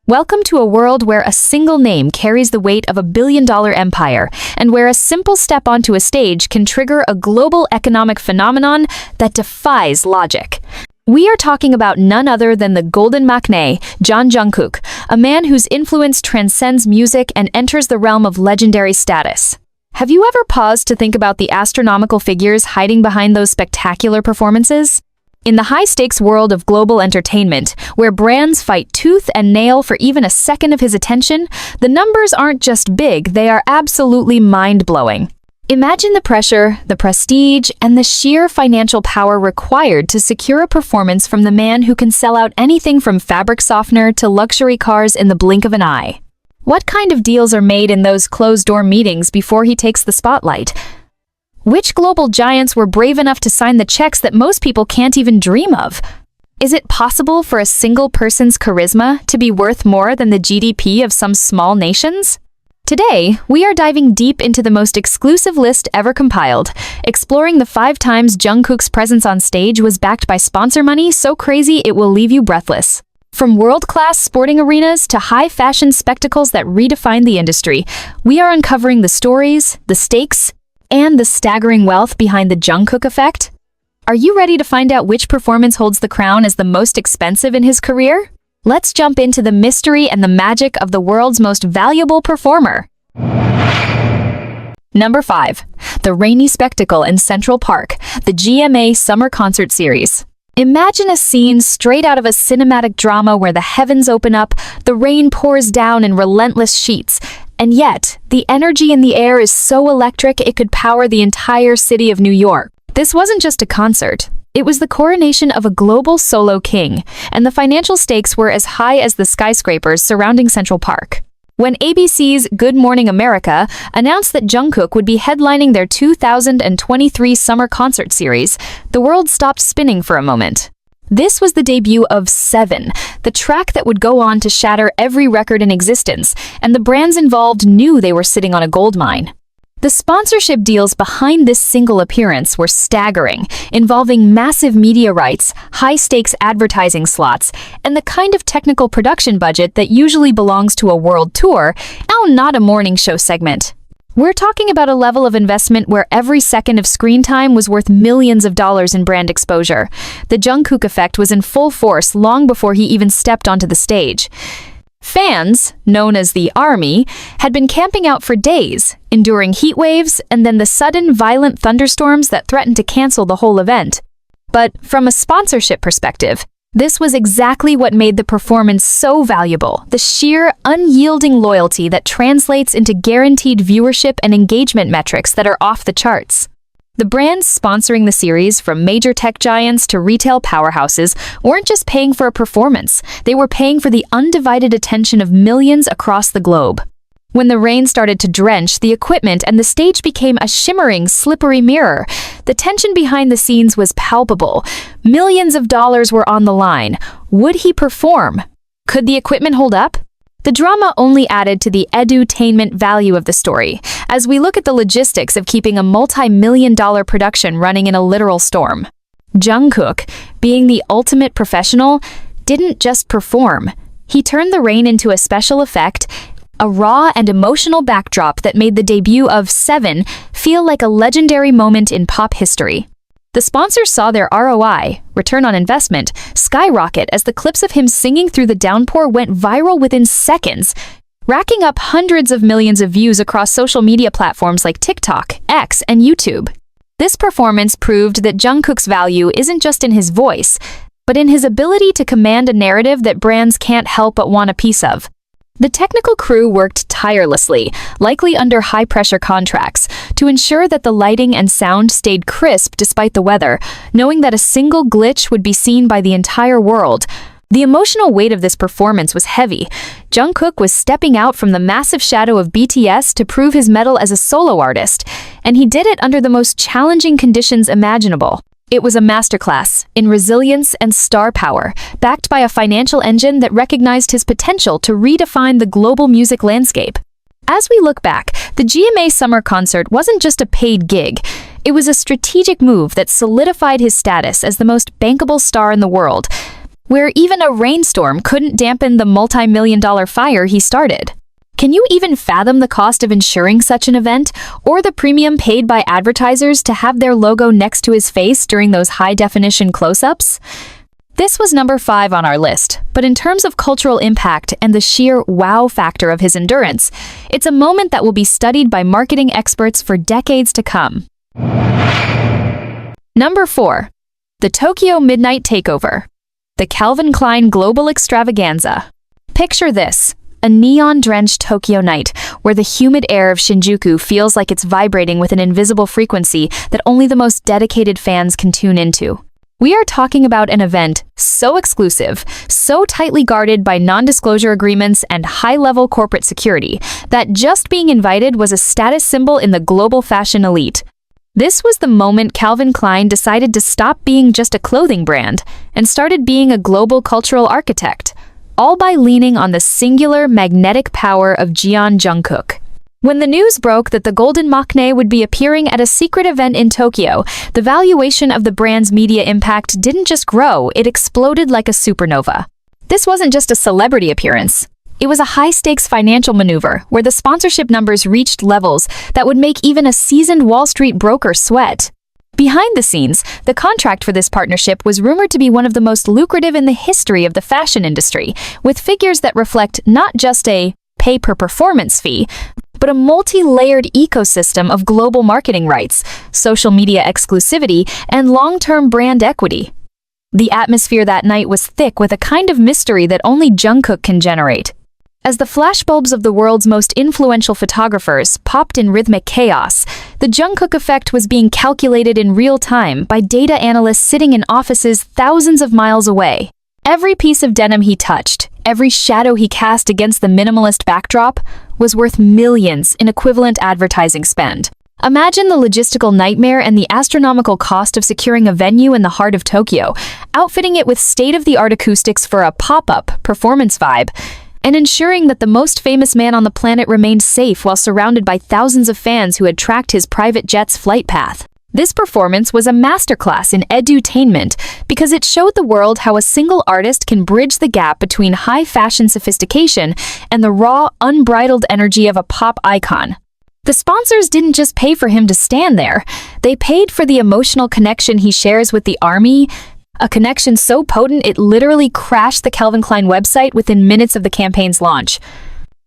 Welcome to a world where a single name carries the weight of a billion-dollar empire, and where a simple step onto a stage can trigger a global economic phenomenon that defies logic. We are talking about none other than the golden maknae, Jungkook, a man whose influence transcends music and enters the realm of legendary status. Have you ever paused to think about the astronomical figures hiding behind those spectacular performances? In the high-stakes world of global entertainment, where brands fight tooth and nail for even a second of his attention, the numbers aren't just big, they are absolutely mind-blowing. Imagine the pressure, the prestige, and the sheer financial power required to secure a performance from the man who can sell out anything from fabric softener to luxury cars in the blink of an eye. What kind of deals are made in those closed-door meetings before he takes the spotlight? Which global giants were brave enough to sign the checks that most people can't even dream of? Is it possible for a single person's charisma to be worth more than the GDP of some small nations? Today, we are diving deep into the most exclusive list ever compiled, exploring the 5 times Jungkook's presence on stage was backed by sponsor money so crazy it will leave you breathless. From world-class sporting arenas to high-fashion spectacles that redefine the industry, we are uncovering the stories, the stakes, and the staggering wealth behind the Jungkook effect? Are you ready to find out which performance holds the crown as the most expensive in his career? Let's jump into the mystery and the magic of the world's most valuable performer. Number 5. The rainy spectacle in Central Park, the GMA Summer Concert Series. Imagine a scene straight out of a cinematic drama where the heavens open up, the rain pours down in relentless sheets, and yet, the energy in the air is so electric it could power the entire city of New York. This wasn't just a concert. It was the coronation of a global solo king, and the financial stakes were as high as the skyscrapers surrounding Central Park. When ABC's Good Morning America announced that Jungkook would be headlining their 2023 Summer Concert Series, the world stopped spinning for a moment. This was the debut of 7, the track that would go on to shatter every record in existence, and the brands involved knew they were sitting on a goldmine. The sponsorship deals behind this single appearance were staggering, involving massive media rights, high-stakes advertising slots, and the kind of technical production budget that usually belongs to a world tour, and not a morning show segment. We're talking about a level of investment where every second of screen time was worth millions of dollars in brand exposure. The Jungkook effect was in full force long before he even stepped onto the stage. Fans, known as the Army, had been camping out for days, enduring heat waves and then the sudden violent thunderstorms that threatened to cancel the whole event. But from a sponsorship perspective, this was exactly what made the performance so valuable, the sheer, unyielding loyalty that translates into guaranteed viewership and engagement metrics that are off the charts. The brands sponsoring the series, from major tech giants to retail powerhouses, weren't just paying for a performance, they were paying for the undivided attention of millions across the globe. When the rain started to drench the equipment and the stage became a shimmering, slippery mirror, the tension behind the scenes was palpable. Millions of dollars were on the line. Would he perform? Could the equipment hold up? The drama only added to the edutainment value of the story, as we look at the logistics of keeping a multi-million-dollar production running in a literal storm. Jungkook, being the ultimate professional, didn't just perform. He turned the rain into a special effect, a raw and emotional backdrop that made the debut of 7 feel like a legendary moment in pop history. The sponsors saw their ROI, return on investment, skyrocket as the clips of him singing through the downpour went viral within seconds, racking up hundreds of millions of views across social media platforms like TikTok, X, and YouTube. This performance proved that Jungkook's value isn't just in his voice, but in his ability to command a narrative that brands can't help but want a piece of. The technical crew worked tirelessly, likely under high-pressure contracts, to ensure that the lighting and sound stayed crisp despite the weather, knowing that a single glitch would be seen by the entire world. The emotional weight of this performance was heavy. Jungkook was stepping out from the massive shadow of BTS to prove his mettle as a solo artist, and he did it under the most challenging conditions imaginable. It was a masterclass in resilience and star power, backed by a financial engine that recognized his potential to redefine the global music landscape. As we look back, the GMA Summer Concert wasn't just a paid gig. It was a strategic move that solidified his status as the most bankable star in the world. where even a rainstorm couldn't dampen the multi-million-dollar fire he started. Can you even fathom the cost of ensuring such an event, or the premium paid by advertisers to have their logo next to his face during those high-definition close-ups? This was number 5 on our list, but in terms of cultural impact and the sheer wow factor of his endurance, it's a moment that will be studied by marketing experts for decades to come. Number 4. The Tokyo Midnight Takeover. The Calvin Klein Global Extravaganza. Picture this. A neon-drenched Tokyo night, where the humid air of Shinjuku feels like it's vibrating with an invisible frequency that only the most dedicated fans can tune into. We are talking about an event so exclusive, so tightly guarded by non-disclosure agreements and high-level corporate security, that just being invited was a status symbol in the global fashion elite. This was the moment Calvin Klein decided to stop being just a clothing brand and started being a global cultural architect, all by leaning on the singular magnetic power of jeon Jungkook. When the news broke that the Golden Maknae would be appearing at a secret event in Tokyo, the valuation of the brand's media impact didn't just grow, it exploded like a supernova. This wasn't just a celebrity appearance. It was a high-stakes financial maneuver where the sponsorship numbers reached levels that would make even a seasoned Wall Street broker sweat. Behind the scenes, the contract for this partnership was rumored to be one of the most lucrative in the history of the fashion industry, with figures that reflect not just a pay-per-performance fee, but a multi-layered ecosystem of global marketing rights, social media exclusivity, and long-term brand equity. The atmosphere that night was thick with a kind of mystery that only Jungkook can generate. As the flashbulbs of the world's most influential photographers popped in rhythmic chaos, the Jungkook effect was being calculated in real time by data analysts sitting in offices thousands of miles away. Every piece of denim he touched, every shadow he cast against the minimalist backdrop, was worth millions in equivalent advertising spend. Imagine the logistical nightmare and the astronomical cost of securing a venue in the heart of Tokyo, outfitting it with state-of-the-art acoustics for a pop-up performance vibe, and ensuring that the most famous man on the planet remained safe while surrounded by thousands of fans who had tracked his private jet's flight path. This performance was a masterclass in edutainment because it showed the world how a single artist can bridge the gap between high-fashion sophistication and the raw, unbridled energy of a pop icon. The sponsors didn't just pay for him to stand there, they paid for the emotional connection he shares with the army, a connection so potent it literally crashed the Calvin Klein website within minutes of the campaign's launch.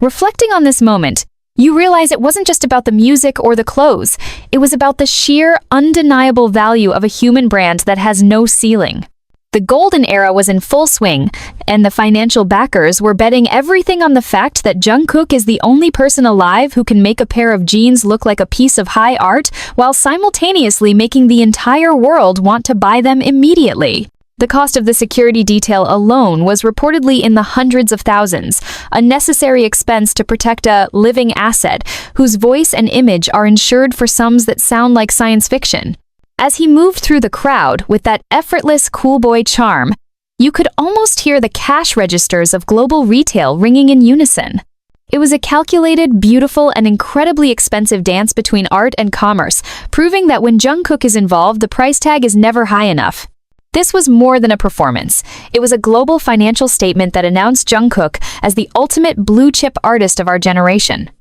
Reflecting on this moment, you realize it wasn't just about the music or the clothes, it was about the sheer, undeniable value of a human brand that has no ceiling. The golden era was in full swing, and the financial backers were betting everything on the fact that Jungkook is the only person alive who can make a pair of jeans look like a piece of high art while simultaneously making the entire world want to buy them immediately. The cost of the security detail alone was reportedly in the hundreds of thousands, a necessary expense to protect a living asset whose voice and image are insured for sums that sound like science fiction. As he moved through the crowd with that effortless cool boy charm, you could almost hear the cash registers of global retail ringing in unison. It was a calculated, beautiful, and incredibly expensive dance between art and commerce, proving that when Jungkook is involved, the price tag is never high enough. This was more than a performance. It was a global financial statement that announced Jungkook as the ultimate blue-chip artist of our generation.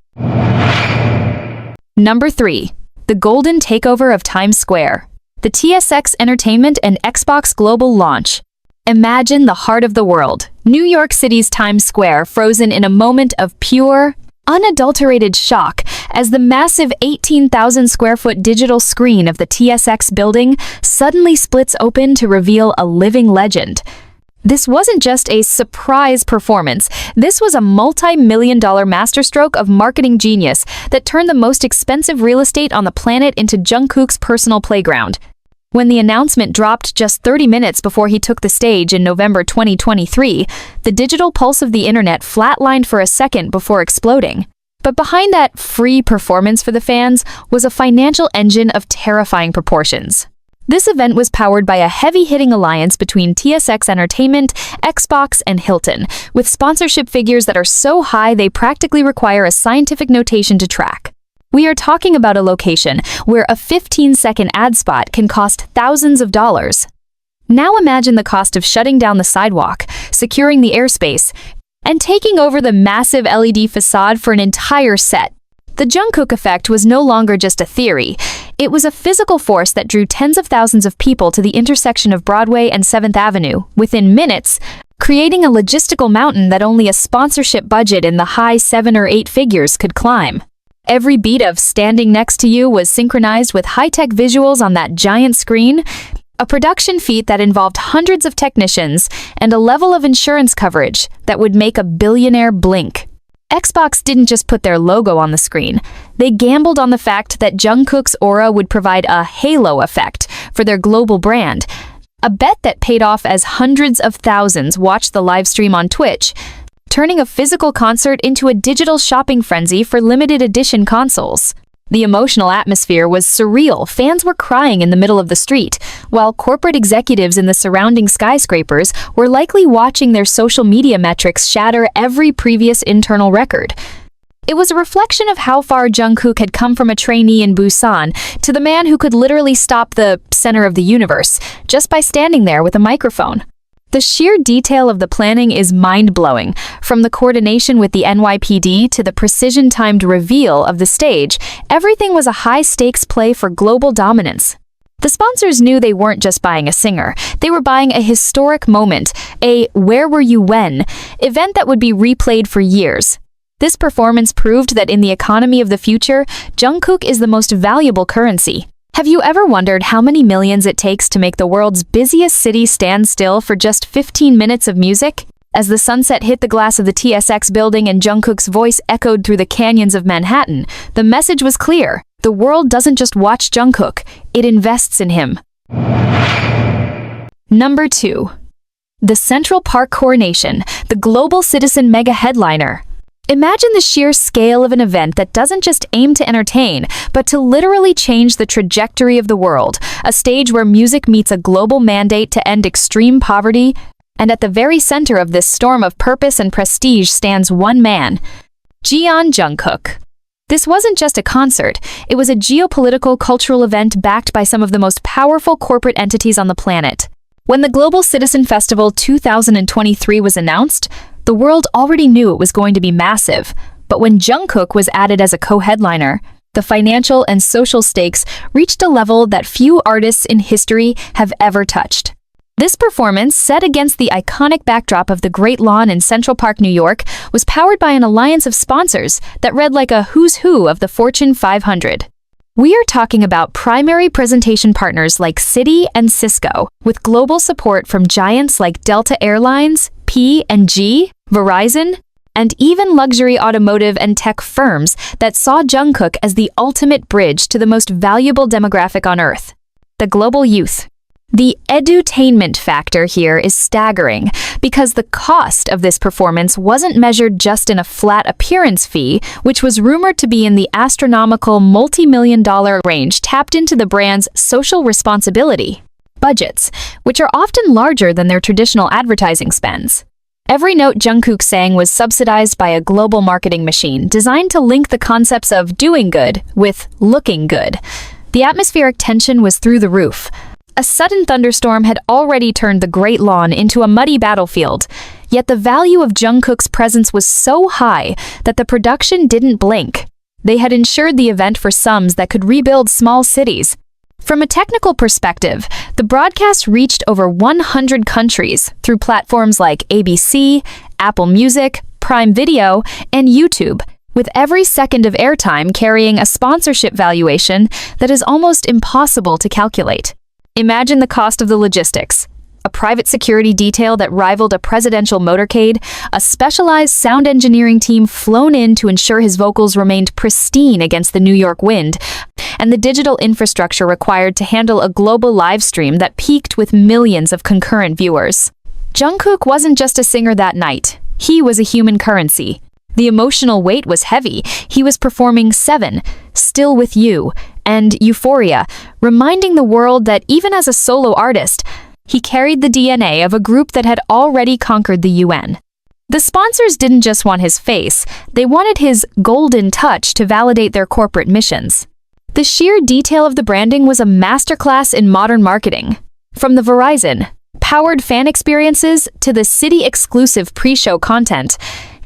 Number 3. The Golden Takeover of Times Square. The TSX Entertainment and Xbox Global launch. Imagine the heart of the world, New York City's Times Square, frozen in a moment of pure, unadulterated shock as the massive 18,000-square-foot digital screen of the TSX building suddenly splits open to reveal a living legend. This wasn't just a surprise performance, this was a multi-million-dollar masterstroke of marketing genius that turned the most expensive real estate on the planet into Jungkook's personal playground. When the announcement dropped just 30 minutes before he took the stage in November 2023, the digital pulse of the internet flatlined for a second before exploding. But behind that free performance for the fans was a financial engine of terrifying proportions. This event was powered by a heavy-hitting alliance between TSX Entertainment, Xbox, and Hilton, with sponsorship figures that are so high they practically require a scientific notation to track. We are talking about a location where a 15-second ad spot can cost thousands of dollars. Now imagine the cost of shutting down the sidewalk, securing the airspace, and taking over the massive LED facade for an entire set. The Jungkook effect was no longer just a theory. It was a physical force that drew tens of thousands of people to the intersection of Broadway and 7th Avenue within minutes, creating a logistical mountain that only a sponsorship budget in the high 7 or 8 figures could climb. Every beat of Standing Next to You was synchronized with high-tech visuals on that giant screen, a production feat that involved hundreds of technicians and a level of insurance coverage that would make a billionaire blink. Xbox didn't just put their logo on the screen. They gambled on the fact that Jungkook's aura would provide a halo effect for their global brand, a bet that paid off as hundreds of thousands watched the live stream on Twitch, turning a physical concert into a digital shopping frenzy for limited edition consoles. The emotional atmosphere was surreal. Fans were crying in the middle of the street, while corporate executives in the surrounding skyscrapers were likely watching their social media metrics shatter every previous internal record. It was a reflection of how far Jungkook had come from a trainee in Busan to the man who could literally stop the center of the universe just by standing there with a microphone. The sheer detail of the planning is mind-blowing, from the coordination with the NYPD to the precision-timed reveal of the stage. Everything was a high-stakes play for global dominance. The sponsors knew they weren't just buying a singer, they were buying a historic moment, a "Where Were You When?" event that would be replayed for years. This performance proved that in the economy of the future, Jungkook is the most valuable currency. Have you ever wondered how many millions it takes to make the world's busiest city stand still for just 15 minutes of music? As the sunset hit the glass of the TSX building and Jungkook's voice echoed through the canyons of Manhattan, the message was clear. The world doesn't just watch Jungkook, it invests in him. Number 2. The Central Park Coronation, the global citizen mega headliner. Imagine the sheer scale of an event that doesn't just aim to entertain, but to literally change the trajectory of the world, a stage where music meets a global mandate to end extreme poverty, and at the very center of this storm of purpose and prestige stands one man, Jeon Jungkook. This wasn't just a concert, it was a geopolitical cultural event backed by some of the most powerful corporate entities on the planet. When the Global Citizen Festival 2023 was announced, the world already knew it was going to be massive, but when Jungkook was added as a co-headliner, the financial and social stakes reached a level that few artists in history have ever touched. This performance, set against the iconic backdrop of the Great Lawn in Central Park, New York, was powered by an alliance of sponsors that read like a who's who of the Fortune 500. We are talking about primary presentation partners like Citi and Cisco, with global support from giants like Delta Airlines, P&G, Verizon, and even luxury automotive and tech firms that saw Jungkook as the ultimate bridge to the most valuable demographic on Earth, the global youth. The edutainment factor here is staggering because the cost of this performance wasn't measured just in a flat appearance fee, which was rumored to be in the astronomical multi-million-dollar range tapped into the brand's social responsibility budgets, which are often larger than their traditional advertising spends. Every note Jungkook sang was subsidized by a global marketing machine designed to link the concepts of doing good with looking good. The atmospheric tension was through the roof. A sudden thunderstorm had already turned the Great Lawn into a muddy battlefield, yet the value of Jungkook's presence was so high that the production didn't blink. They had insured the event for sums that could rebuild small cities. From a technical perspective, the broadcast reached over 100 countries through platforms like ABC, Apple Music, Prime Video, and YouTube, with every second of airtime carrying a sponsorship valuation that is almost impossible to calculate. Imagine the cost of the logistics. A private security detail that rivaled a presidential motorcade, a specialized sound engineering team flown in to ensure his vocals remained pristine against the New York wind, and the digital infrastructure required to handle a global live stream that peaked with millions of concurrent viewers. Jungkook wasn't just a singer that night. He was a human currency. The emotional weight was heavy. He was performing Seven, Still With You, and Euphoria, reminding the world that even as a solo artist, he carried the DNA of a group that had already conquered the UN. The sponsors didn't just want his face, they wanted his golden touch to validate their corporate missions. The sheer detail of the branding was a masterclass in modern marketing. From the Verizon, powered fan experiences to the city-exclusive pre-show content,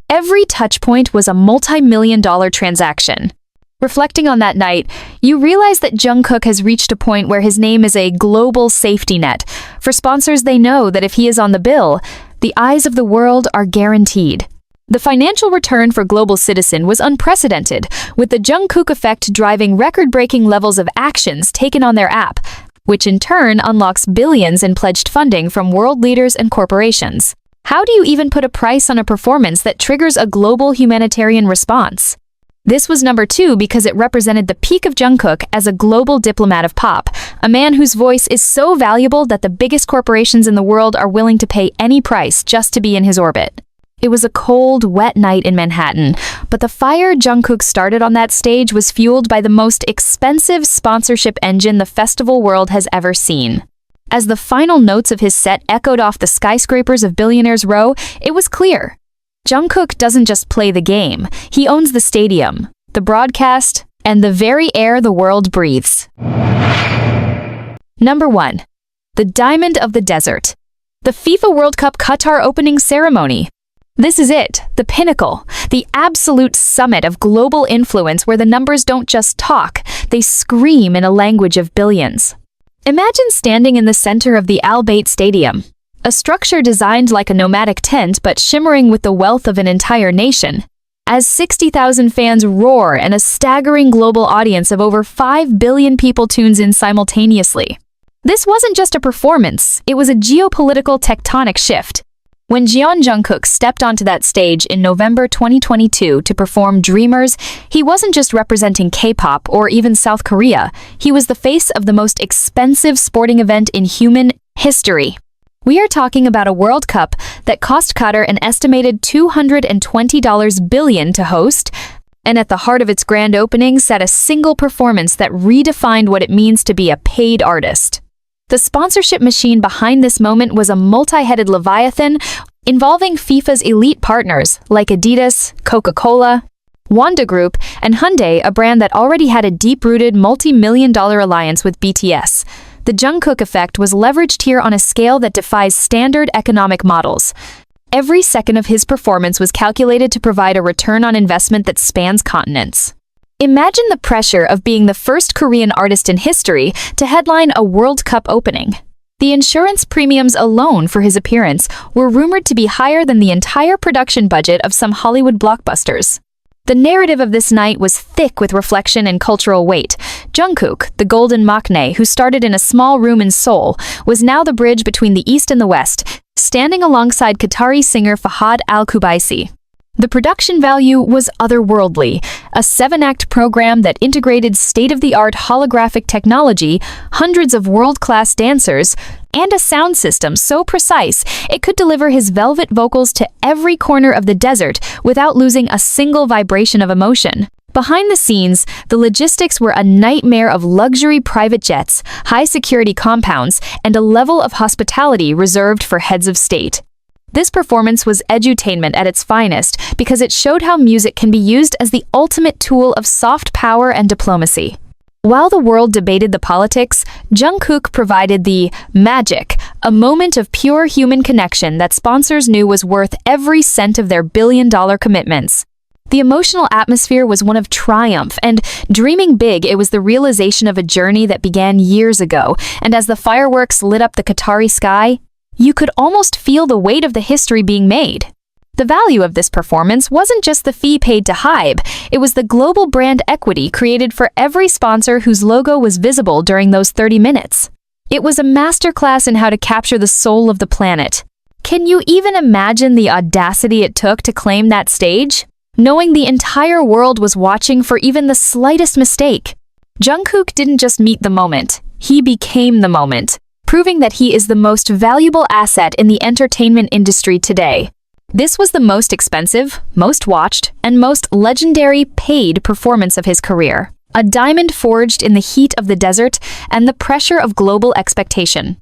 every touchpoint was a multi-million-dollar transaction. Reflecting on that night, you realize that Jungkook has reached a point where his name is a global safety net. For sponsors, they know that if he is on the bill, the eyes of the world are guaranteed. The financial return for Global Citizen was unprecedented, with the Jungkook effect driving record-breaking levels of actions taken on their app, which in turn unlocks billions in pledged funding from world leaders and corporations. How do you even put a price on a performance that triggers a global humanitarian response? This was number 2 because it represented the peak of Jungkook as a global diplomat of pop, a man whose voice is so valuable that the biggest corporations in the world are willing to pay any price just to be in his orbit. It was a cold, wet night in Manhattan, but the fire Jungkook started on that stage was fueled by the most expensive sponsorship engine the festival world has ever seen. As the final notes of his set echoed off the skyscrapers of Billionaires Row, it was clear. Jungkook doesn't just play the game, he owns the stadium, the broadcast, and the very air the world breathes. Number 1. The Diamond of the Desert. The FIFA World Cup Qatar opening ceremony. This is it, the pinnacle, the absolute summit of global influence where the numbers don't just talk, they scream in a language of billions. Imagine standing in the center of the Al Bayt Stadium, a structure designed like a nomadic tent but shimmering with the wealth of an entire nation. As 60,000 fans roar and a staggering global audience of over 5 billion people tunes in simultaneously. This wasn't just a performance, it was a geopolitical tectonic shift. When Jungkook stepped onto that stage in November 2022 to perform Dreamers, he wasn't just representing K-pop or even South Korea, he was the face of the most expensive sporting event in human history. We are talking about a World Cup that cost Qatar an estimated $220 billion to host, and at the heart of its grand opening sat a single performance that redefined what it means to be a paid artist. The sponsorship machine behind this moment was a multi-headed leviathan involving FIFA's elite partners like Adidas, Coca-Cola, Wanda Group, and Hyundai, a brand that already had a deep-rooted multi-million-dollar alliance with BTS. The Jungkook effect was leveraged here on a scale that defies standard economic models. Every second of his performance was calculated to provide a return on investment that spans continents. Imagine the pressure of being the first Korean artist in history to headline a World Cup opening. The insurance premiums alone for his appearance were rumored to be higher than the entire production budget of some Hollywood blockbusters. The narrative of this night was thick with reflection and cultural weight. Jungkook, the golden maknae who started in a small room in Seoul, was now the bridge between the East and the West, standing alongside Qatari singer Fahad Al-Kubaisi. The production value was otherworldly, a 7-act program that integrated state-of-the-art holographic technology, hundreds of world-class dancers, and a sound system so precise it could deliver his velvet vocals to every corner of the desert without losing a single vibration of emotion. Behind the scenes, the logistics were a nightmare of luxury private jets, high-security compounds, and a level of hospitality reserved for heads of state. This performance was edutainment at its finest because it showed how music can be used as the ultimate tool of soft power and diplomacy. While the world debated the politics, Jungkook provided the magic, a moment of pure human connection that sponsors knew was worth every cent of their billion-dollar commitments. The emotional atmosphere was one of triumph, and dreaming big, it was the realization of a journey that began years ago, and as the fireworks lit up the Qatari sky, you could almost feel the weight of the history being made. The value of this performance wasn't just the fee paid to Hybe, it was the global brand equity created for every sponsor whose logo was visible during those 30 minutes. It was a masterclass in how to capture the soul of the planet. Can you even imagine the audacity it took to claim that stage? Knowing the entire world was watching for even the slightest mistake. Jungkook didn't just meet the moment, he became the moment, proving that he is the most valuable asset in the entertainment industry today. This was the most expensive, most watched, and most legendary paid performance of his career. A diamond forged in the heat of the desert and the pressure of global expectation.